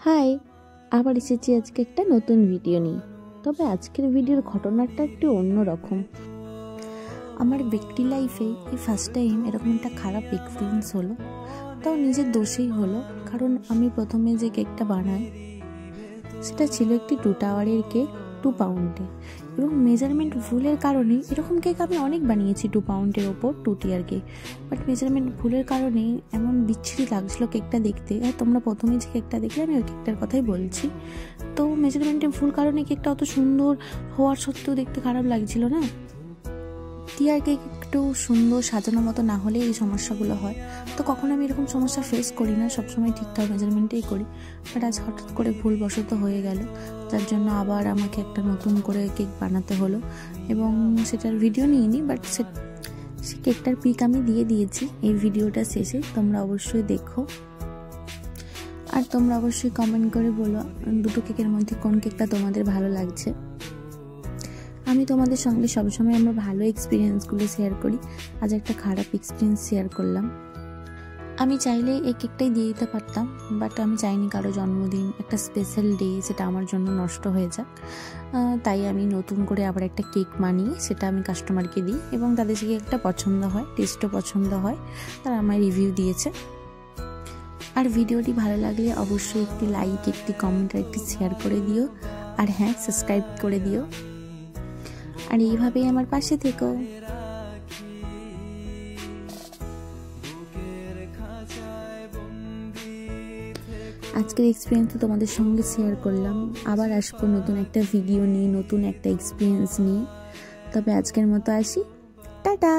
High, আবার এসেছি আজকে একটা নতুন ভিডিও নিয়ে। তবে আজকের ভিডিওর ঘটনাটা একটু অন্যরকম। আমার ব্যক্তি লাইফে এই ফার্স্ট টাইম এরকম একটা খারাপ এক্সপিরিয়েন্স হলো, তাও নিজের দোষেই হলো। কারণ আমি প্রথমে যে কেকটা বানাই সেটা ছিল একটি 2 টাওয়ারের কেক, 2 পাউন্ডে, এবং মেজারমেন্ট ভুলের কারণে এরকম কেক আমি অনেক বানিয়েছি 2 পাউন্ডের ওপর 2 টিয়ার কেক, বাট মেজারমেন্ট ভুলের কারণে এমন বিচ্ছিরি লাগছিলো কেকটা দেখতে। আর তোমরা প্রথমে যে কেকটা দেখলে আমি ওই কেকটার কথাই বলছি। তো মেজারমেন্টের ভুল কারণে কেকটা অত সুন্দর হওয়ার সত্ত্বেও দেখতে খারাপ লাগছিল না। টিয়ার কেক একটু সুন্দর সাজানো মতো না হলে এই সমস্যাগুলো হয়। তো কখনো আমি এরকম সমস্যা ফেস করি না, সবসময় ঠিকঠাক মেজারমেন্টেই করি। বাট আজ হঠাৎ করে ভুলবশত হয়ে গেল, যার জন্য আবার আমাকে একটা নতুন করে কেক বানাতে হলো। এবং সেটার ভিডিও নিইনি, বাট সে কেকটার পিক আমি দিয়ে দিয়েছি এই ভিডিওটা শেষে, তোমরা অবশ্যই দেখো। আর তোমরা অবশ্যই কমেন্ট করে বলো দুটো কেকের মধ্যে কোন কেকটা তোমাদের ভালো লাগছে। আমি তোমাদের সঙ্গে সবসময় আমার ভালো এক্সপিরিয়েন্সগুলো শেয়ার করি, আজ একটা খারাপ এক্সপিরিয়েন্স শেয়ার করলাম। আমি চাইলে এই কেকটাই দিয়ে দিতে পারতাম, বাট আমি চাইনি কারো জন্মদিন, একটা স্পেশাল ডে, সেটা আমার জন্য নষ্ট হয়ে যাক। তাই আমি নতুন করে আবার একটা কেক বানিয়ে সেটা আমি কাস্টমারকে দিই, এবং তাদের সেই কেকটা পছন্দ হয়, টেস্টও পছন্দ হয়, তারা আমায় রিভিউ দিয়েছে। আর ভিডিওটি ভালো লাগলে অবশ্যই একটি লাইক, একটি কমেন্ট আর একটি শেয়ার করে দিও। আর হ্যাঁ, সাবস্ক্রাইব করে দিও। আর এইভাবেই আমার পাশে থেকো। আজকের এক্সপিরিয়েন্স তো তোমাদের সঙ্গে শেয়ার করলাম, আবার আসবো নতুন একটা ভিডিও নিয়ে, নতুন একটা এক্সপিরিয়েন্স নিয়ে। তবে আজকের মতো আসি, টাটা।